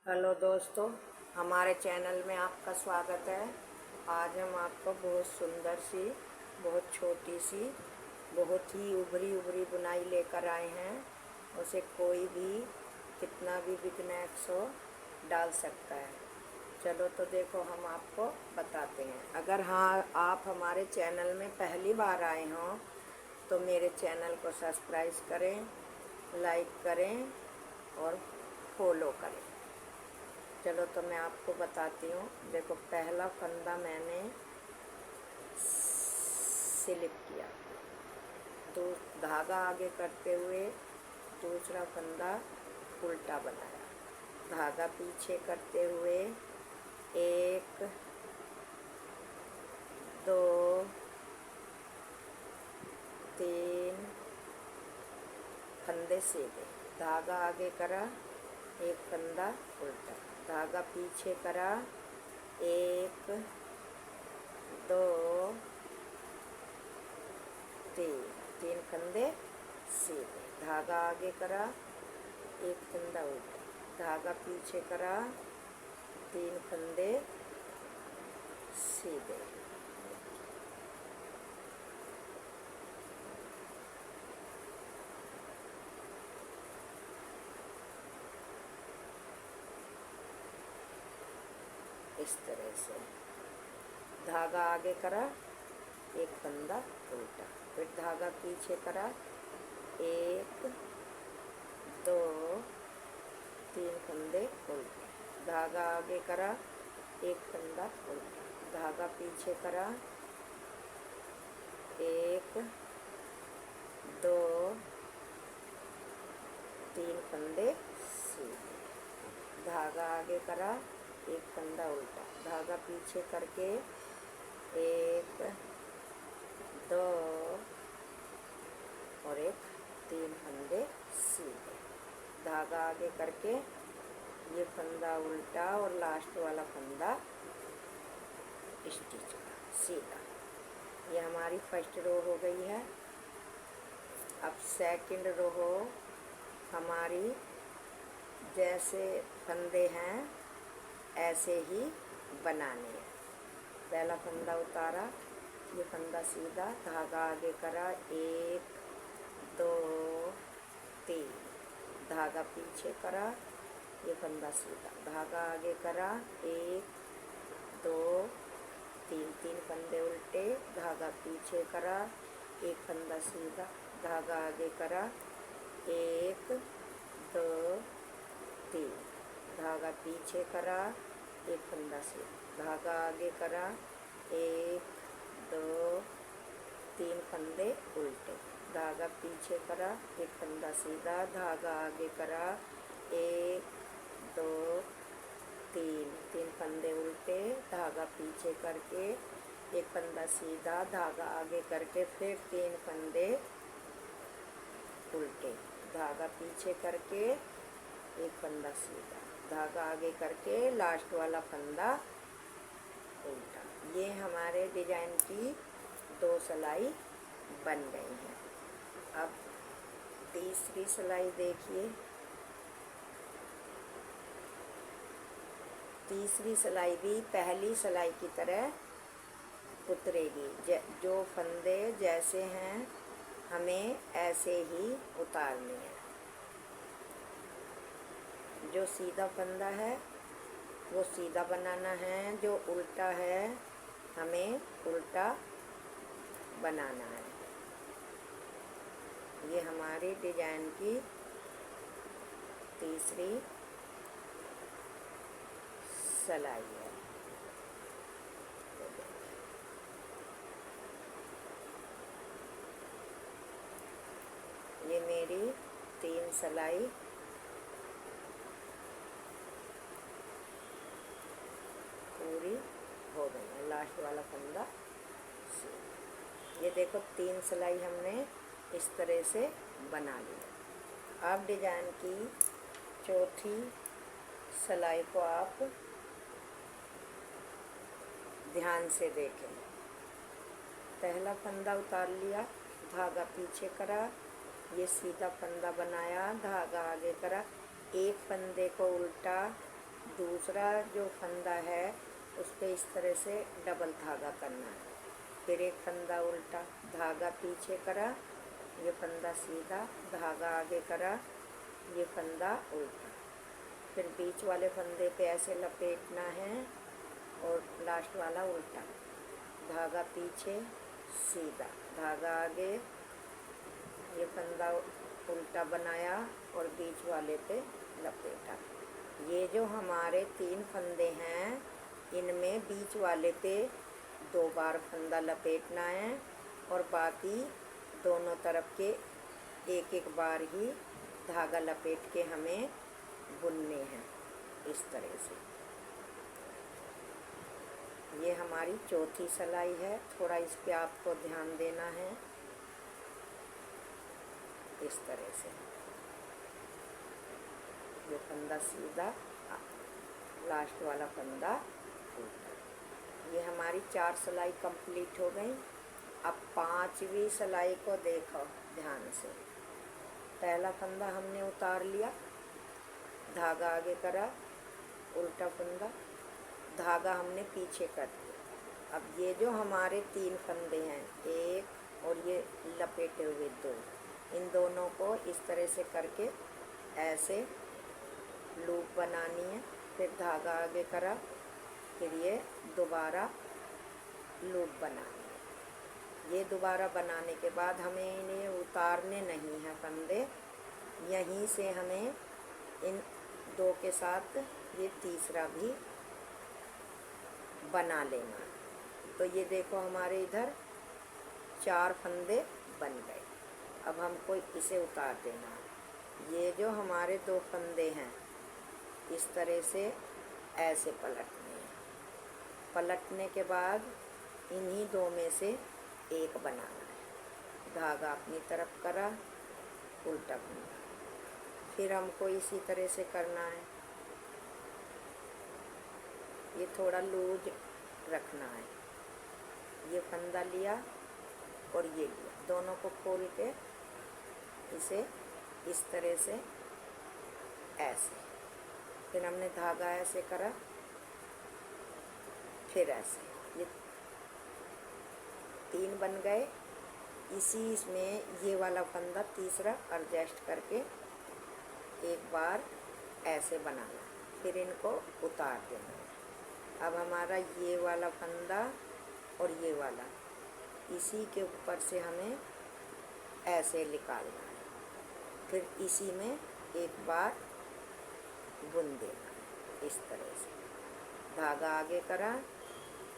Hello दोस्तों, हमारे channel में आपका स्वागत है। आज हम आपको बहुत सुंदर सी, बहुत छोटी सी, बहुत ही उभरी उभरी बुनाई लेकर आए हैं। उसे कोई भी कितना भी बिगनर्स हो डाल सकता है। चलो तो देखो, हम आपको बताते हैं। अगर हाँ आप हमारे चैनल में पहली बार आए हों तो मेरे चैनल को सब्सक्राइब करें, लाइक करें और फॉलो करें। चलो तो मैं आपको बताती हूँ। देखो, पहला फंदा मैंने स्लिप किया, तो धागा आगे करते हुए दूसरा फंदा उल्टा बनाया, धागा पीछे करते हुए एक दो तीन फंदे सीधे, धागा आगे करा, एक फंदा उल्टा, धागा पीछे करा, एक दो तीन, तीन फंदे सीधे, धागा आगे करा, एक फंदा उल्टा, धागा पीछे करा, तीन फंदे सीधे। इस तरह से धागा आगे करा, एक फंदा उल्टा, फिर धागा पीछे करा, एक दो तीन फंदे उल्टे, धागा आगे करा, एक फंदा उल्टा, धागा पीछे करा, एक दो तीन फंदे सीधे, धागा आगे करा, एक फंदा उल्टा, धागा पीछे करके एक दो और एक तीन फंदे सीधे, धागा आगे करके ये फंदा उल्टा और लास्ट वाला फंदा स्टिच का सीधा। ये हमारी फर्स्ट रो हो गई है। अब सेकंड रो हो हमारी, जैसे फंदे हैं ऐसे ही बनाने हैं। पहला फंदा उतारा, ये फंदा सीधा, धागा आगे करा, एक दो तीन, धागा पीछे करा, ये फंदा सीधा, धागा आगे करा, एक दो तीन, तीन फंदे उल्टे, धागा पीछे करा, एक फंदा सीधा, धागा आगे करा, एक दो तीन, धागा पीछे करा, एक फंदा सीधा, धागा आगे करा, एक दो तीन फंदे उल्टे, धागा पीछे करा, एक फंदा सीधा, धागा आगे करा, एक दो तीन, तीन फंदे उल्टे, धागा पीछे करके एक फंदा सीधा, धागा आगे करके फिर तीन फंदे उल्टे, धागा पीछे करके एक फंदा सीधा, धागा आगे करके लास्ट वाला फंदा उल्टा। ये हमारे डिजाइन की दो सिलाई बन गई है। अब तीसरी सिलाई देखिए। तीसरी सिलाई भी पहली सिलाई की तरह उतरेगी। जो फंदे जैसे हैं हमें ऐसे ही उतारने हैं। जो सीधा फंदा है वो सीधा बनाना है, जो उल्टा है हमें उल्टा बनाना है। ये हमारी डिजाइन की तीसरी सिलाई है। ये मेरी तीन सिलाई पूरी हो गई है। लास्ट वाला फंदा ये देखो, तीन सिलाई हमने इस तरह से बना लिया। अब डिजाइन की चौथी सिलाई को आप ध्यान से देखें। पहला फंदा उतार लिया, धागा पीछे करा, ये सीधा फंदा बनाया, धागा आगे करा, एक फंदे को उल्टा, दूसरा जो फंदा है उस पर इस तरह से डबल धागा करना है। फिर एक फंदा उल्टा, धागा पीछे करा, ये फंदा सीधा, धागा आगे करा, ये फंदा उल्टा। फिर बीच वाले फंदे पे ऐसे लपेटना है और लास्ट वाला उल्टा, धागा पीछे सीधा, धागा आगे, ये फंदा उल्टा बनाया और बीच वाले पे लपेटा। ये जो हमारे 3 फंदे हैं, इनमें बीच वाले पे 2 बार फंदा लपेटना है और बाकी दोनों तरफ के एक बार ही धागा लपेट के हमें बुनने हैं इस तरह से। ये हमारी चौथी सिलाई है, थोड़ा इस पे आपको ध्यान देना है। इस तरह से ये फंदा सीधा, लास्ट वाला फंदा उल्टा। ये हमारी 4 सिलाई कंप्लीट हो गई। अब 5वीं सिलाई को देखो ध्यान से। पहला फंदा हमने उतार लिया, धागा आगे करा, उल्टा फंदा, धागा हमने पीछे कर दिया। अब ये जो हमारे 3 फंदे हैं, एक और ये लपेटे हुए 2, इन दोनों को इस तरह से करके ऐसे लूप बनानी है। फिर धागा आगे करा, फिर ये दोबारा लूप बनानी है। ये दोबारा बनाने के बाद हमें इन्हें उतारने नहीं है फंदे, यहीं से हमें इन 2 के साथ ये तीसरा भी बना लेना है। तो ये देखो हमारे इधर 4 फंदे बन गए। अब हमको इसे उतार देना है। ये जो हमारे 2 फंदे हैं, इस तरह से ऐसे पलटने हैं। पलटने के बाद इन्हीं 2 में से एक बनाना है। धागा अपनी तरफ करा, उल्टा फंदा, फिर हमको इसी तरह से करना है। ये थोड़ा लूज रखना है। ये फंदा लिया और ये लिया, दोनों को खोल के इसे इस तरह से ऐसे, फिर हमने धागा ऐसे करा, फिर ऐसे, ये 3 बन गए। इसी में ये वाला फंदा तीसरा एडजस्ट करके एक बार ऐसे बनाना, फिर इनको उतार देना। अब हमारा ये वाला फंदा और ये वाला, इसी के ऊपर से हमें ऐसे निकालना है। फिर इसी में एक बार बुन देना है इस तरह से। धागा आगे करा,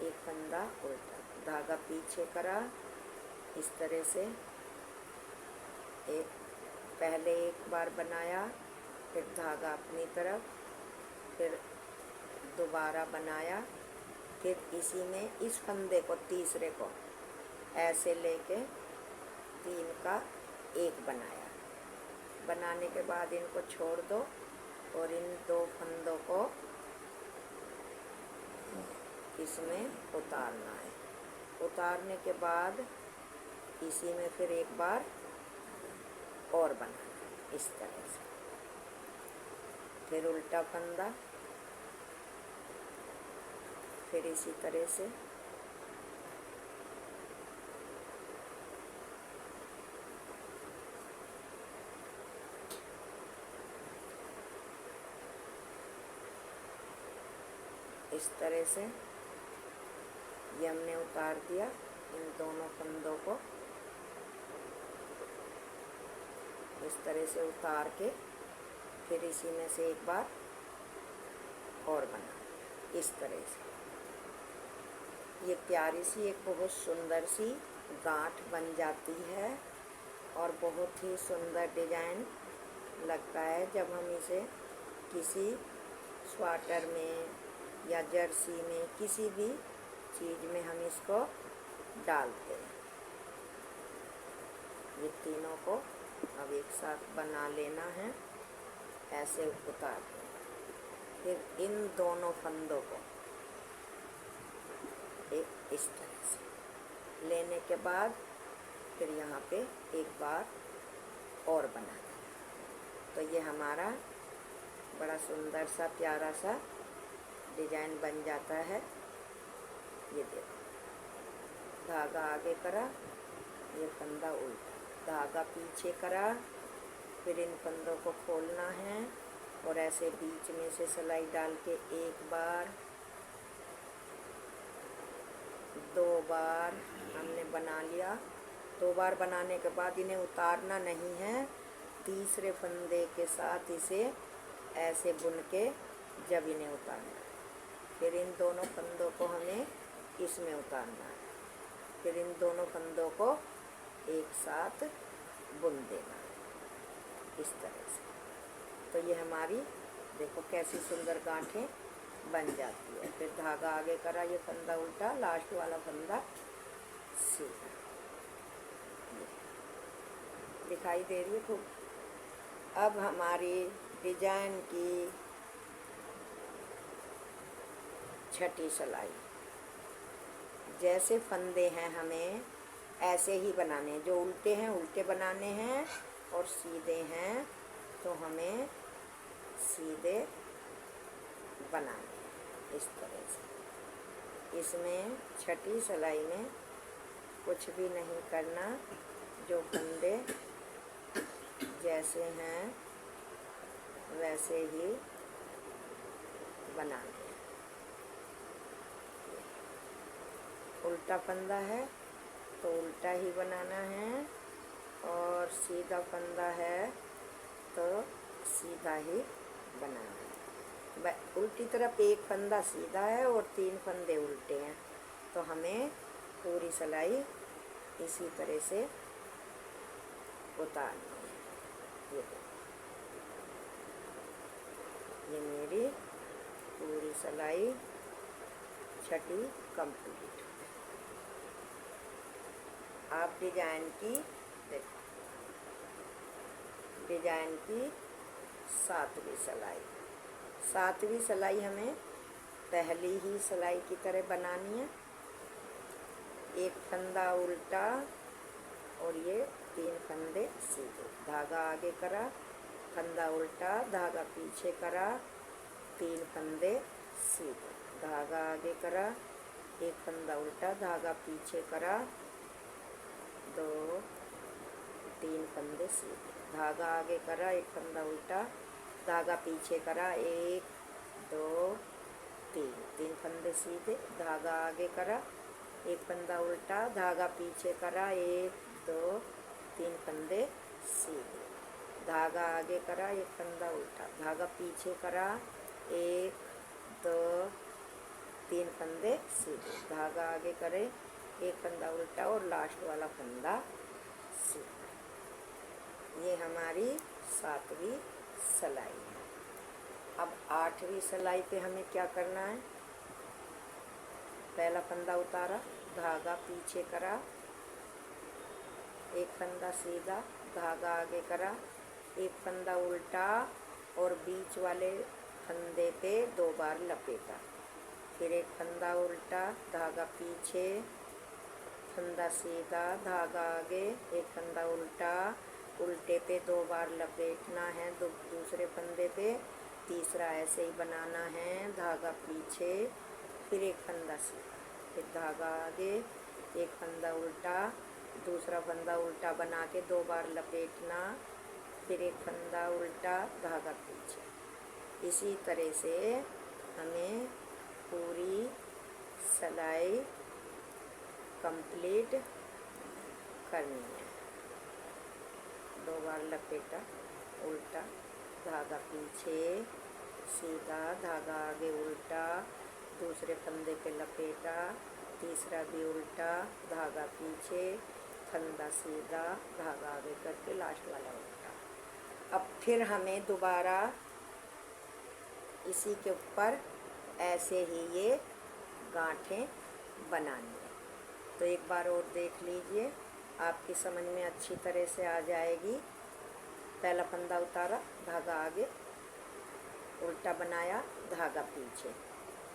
एक फंदा उल्टा, धागा पीछे करा, इस तरह से एक पहले एक बार बनाया, फिर धागा अपनी तरफ, फिर दोबारा बनाया, फिर इसी में इस फंदे को तीसरे को ऐसे लेके 3 का एक बनाया। बनाने के बाद इनको छोड़ दो और इन 2 फंदों को इसमें उतारना है। उतारने के बाद इसी में फिर एक बार और बनाना इस तरह से। फिर उल्टा फंदा, फिर इसी तरह से इस तरह से ये हमने उतार दिया इन दोनों फंदों को। इस तरह से उतार के फिर इसी में से एक बार और बना इस तरह से। ये प्यारी सी एक बहुत सुंदर सी गांठ बन जाती है और बहुत ही सुंदर डिजाइन लगता है जब हम इसे किसी स्वेटर में या जर्सी में किसी भी चीज़ में हम इसको डालते हैं। ये तीनों को अब एक साथ बना लेना है, ऐसे उतार देना। फिर इन दोनों फंदों को एक इस तरह से लेने के बाद फिर यहाँ पे एक बार और बना देना। तो ये हमारा बड़ा सुंदर सा प्यारा सा डिजाइन बन जाता है। ये देखो, धागा आगे करा, ये फंदा उल्टा, धागा पीछे करा, फिर इन फंदों को खोलना है और ऐसे बीच में से सिलाई डाल के एक बार, दो बार हमने बना लिया। दो बार बनाने के बाद इन्हें उतारना नहीं है, तीसरे फंदे के साथ इसे ऐसे बुन के जब इन्हें उतारना है, फिर इन दोनों फंदों को हमें इसमें उतारना है, फिर इन दोनों फंदों को एक साथ बुन देना है इस तरह से। तो ये हमारी देखो कैसी सुंदर गांठें बन जाती है। फिर धागा आगे करा, ये फंदा उल्टा, लास्ट वाला फंदा सीधा। दिखाई दे रही है खूब। अब हमारी डिजाइन की छठी सिलाई, जैसे फंदे हैं हमें ऐसे ही बनाने हैं। जो उल्टे हैं उल्टे बनाने हैं और सीधे हैं तो हमें सीधे बनाने हैं इस तरह से। इसमें छठी सिलाई में कुछ भी नहीं करना, जो फंदे जैसे हैं वैसे ही बनाने हैं। उल्टा फंदा है तो उल्टा ही बनाना है और सीधा फंदा है तो सीधा ही बनाना है। उल्टी तरफ एक फंदा सीधा है और 3 फंदे उल्टे हैं, तो हमें पूरी सिलाई इसी तरह से उतारनी है। ये देखो, ये मेरी पूरी सिलाई छठी कंप्लीट। आप डिजाइन की देखो, डिजाइन की 7वीं सिलाई। 7वीं सिलाई हमें पहली ही सिलाई की तरह बनानी है। एक फंदा उल्टा और ये 3 फंदे सीधे, धागा आगे करा, फंदा उल्टा, धागा पीछे करा, 3 फंदे सीधे, धागा आगे करा, एक फंदा उल्टा, धागा पीछे करा, 2 3 फंदे सीधे, धागा आगे करा, एक फंदा उल्टा, धागा पीछे करा, 1 2 3 फंदे सीधे, धागा आगे करा, एक फंदा उल्टा, धागा पीछे करा, 1 2 3 फंदे सीधे, धागा आगे करा, एक फंदा उल्टा, धागा पीछे करा, 1 2 3 फंदे सीधे, धागा आगे करे, एक फंदा उल्टा और लास्ट वाला फंदा सीधा। ये हमारी 7वीं सिलाई है। अब 8वीं सिलाई पे हमें क्या करना है? पहला फंदा उतारा, धागा पीछे करा, एक फंदा सीधा, धागा आगे करा, एक फंदा उल्टा और बीच वाले फंदे पे 2 बार लपेटा, फिर एक फंदा उल्टा, धागा पीछे, फंदा सीधा, धागा आगे, एक फंदा उल्टा, उल्टे पे 2 बार लपेटना है दूसरे फंदे पे, तीसरा ऐसे ही बनाना है, धागा पीछे, फिर एक फंदा सीधा, फिर धागा आगे, एक फंदा उल्टा, दूसरा फंदा उल्टा बना के 2 बार लपेटना, फिर एक फंदा उल्टा, धागा पीछे। इसी तरह से हमें पूरी सिलाई कंप्लीट करनी है। 2 बार लपेटा, उल्टा, धागा पीछे, सीधा, धागा आगे, उल्टा, दूसरे फंदे पे लपेटा, तीसरा भी उल्टा, धागा पीछे, फंदा सीधा, धागा आगे करके लास्ट वाला उल्टा। अब फिर हमें दोबारा इसी के ऊपर ऐसे ही ये गांठें बनानी है। तो एक बार और देख लीजिए, आपकी समझ में अच्छी तरह से आ जाएगी। पहला फंदा उतारा, धागा आगे, उल्टा बनाया, धागा पीछे,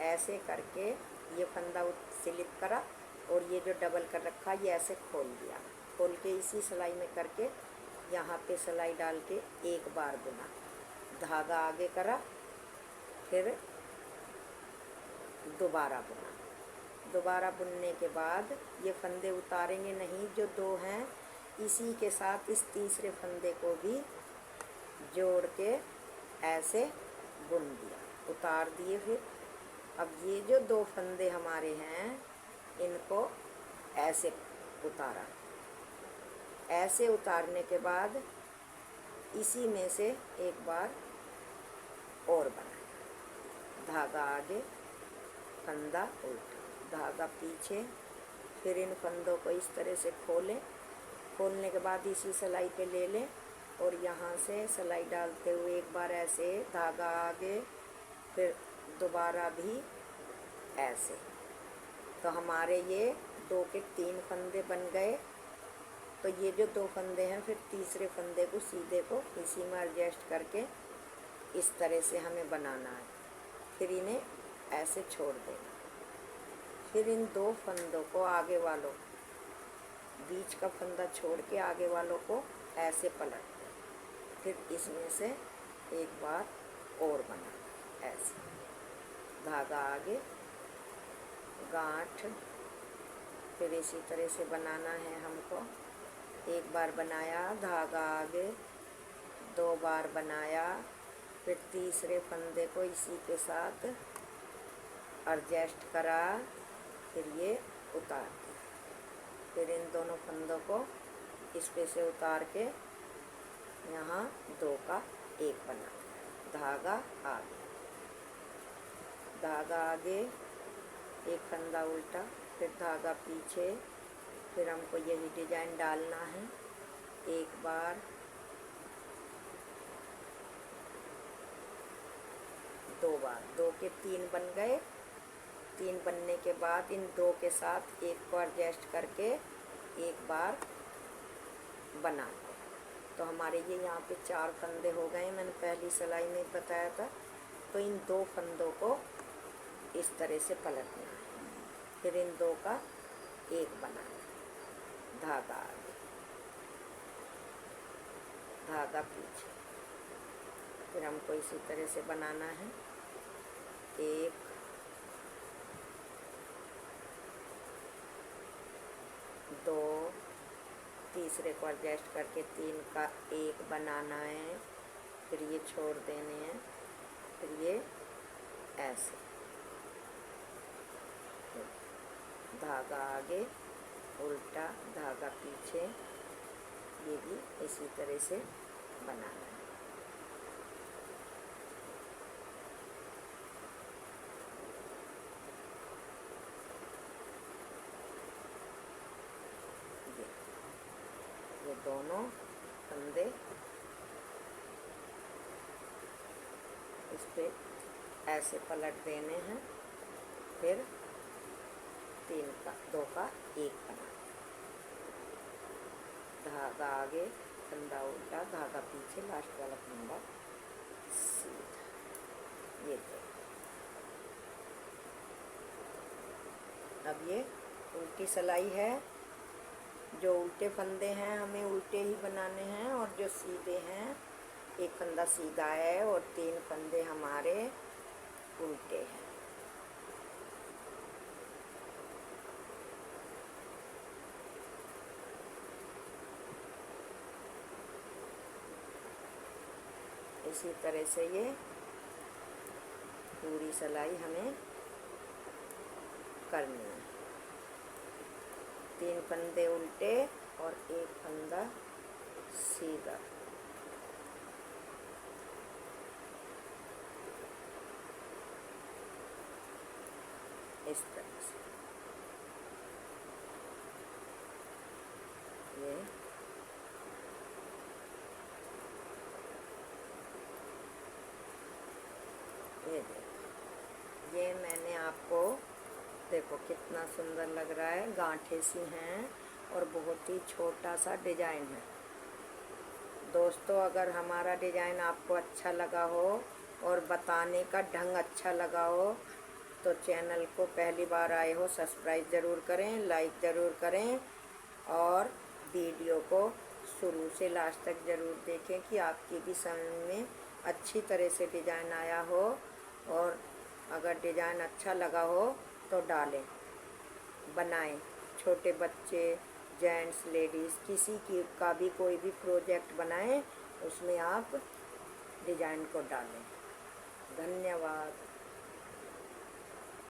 ऐसे करके ये फंदा स्लिप करा और ये जो डबल कर रखा ये ऐसे खोल दिया, खोल के इसी सिलाई में करके यहाँ पे सिलाई डाल के एक बार बुना, धागा आगे करा, फिर दोबारा बुना। दोबारा बुनने के बाद ये फंदे उतारेंगे नहीं जो दो हैं, इसी के साथ इस तीसरे फंदे को भी जोड़ के ऐसे बुन दिया, उतार दिए। फिर अब ये जो दो फंदे हमारे हैं इनको ऐसे उतारा। ऐसे उतारने के बाद इसी में से एक बार और बनाया, धागा आगे, फंदा उल्टा, धागा पीछे। फिर इन फंदों को इस तरह से खोलें। खोलने के बाद इसी सिलाई पे ले लें और यहाँ से सिलाई डालते हुए एक बार ऐसे धागा आगे, फिर दोबारा भी ऐसे। तो हमारे ये 2 के 3 फंदे बन गए। तो ये जो 2 फंदे हैं फिर तीसरे फंदे को सीधे को इसी में एडजस्ट करके इस तरह से हमें बनाना है। फिर इन्हें ऐसे छोड़ देना। फिर इन 2 फंदों को आगे वालों, बीच का फंदा छोड़ के आगे वालों को ऐसे पलट दें। फिर इसमें से एक बार और बनाना, ऐसे धागा आगे, गांठ। फिर इसी तरह से बनाना है हमको। एक बार बनाया, धागा आगे, 2 बार बनाया, फिर तीसरे फंदे को इसी के साथ एडजस्ट करा, फिर ये उतार दिया। फिर इन दोनों फंदों को इस पे से उतार के यहाँ 2 का 1 बना, धागा आगे, धागा आगे, एक फंदा उल्टा, फिर धागा पीछे। फिर हमको यही डिजाइन डालना है। एक बार, 2 बार, 2 के 3 बन गए। 3 बनने के बाद इन 2 के साथ एक को एडजस्ट करके एक बार बना दो। तो हमारे ये यहाँ पे 4 फंदे हो गए, मैंने पहली सिलाई में बताया था। तो इन 2 फंदों को इस तरह से पलटना है। फिर इन 2 का 1 बनाना, धागा आगे, धागा पीछे। फिर हमको इसी तरह से बनाना है। 1, 2, तीसरे को एडजस्ट करके 3 का 1 बनाना है। फिर ये छोड़ देने हैं। फिर ये ऐसे, धागा आगे, उल्टा, धागा पीछे। ये भी इसी तरह से बनाना है। ये दोनों फंदे इस पे ऐसे पलट देने हैं। फिर 2 का 1 बना, धागा आगे, फंदा उल्टा, धागा पीछे, लास्ट वाला फंदा सीधा। ये देखो, अब ये उल्टी सिलाई है। जो उल्टे फंदे हैं हमें उल्टे ही बनाने हैं, और जो सीधे हैं, एक फंदा सीधा है और 3 फंदे हमारे उल्टे हैं। इसी तरह से ये पूरी सिलाई हमें करनी है। 3 फंदे उल्टे और 1 फंदा सीधा। इस तरह से ये देखो, ये मैंने आपको, देखो कितना सुंदर लग रहा है। गांठे सी हैं और बहुत ही छोटा सा डिजाइन है। दोस्तों, अगर हमारा डिजाइन आपको अच्छा लगा हो और बताने का ढंग अच्छा लगा हो तो चैनल को पहली बार आए हो सब्सक्राइब ज़रूर करें, लाइक ज़रूर करें और वीडियो को शुरू से लास्ट तक ज़रूर देखें कि आपकी भी समझ में अच्छी तरह से डिज़ाइन आया हो और अगर डिज़ाइन अच्छा लगा हो तो डालें, बनाएं। छोटे बच्चे, जेंट्स, लेडीज़ किसी की का भी कोई भी प्रोजेक्ट बनाएं, उसमें आप डिज़ाइन को डालें। धन्यवाद।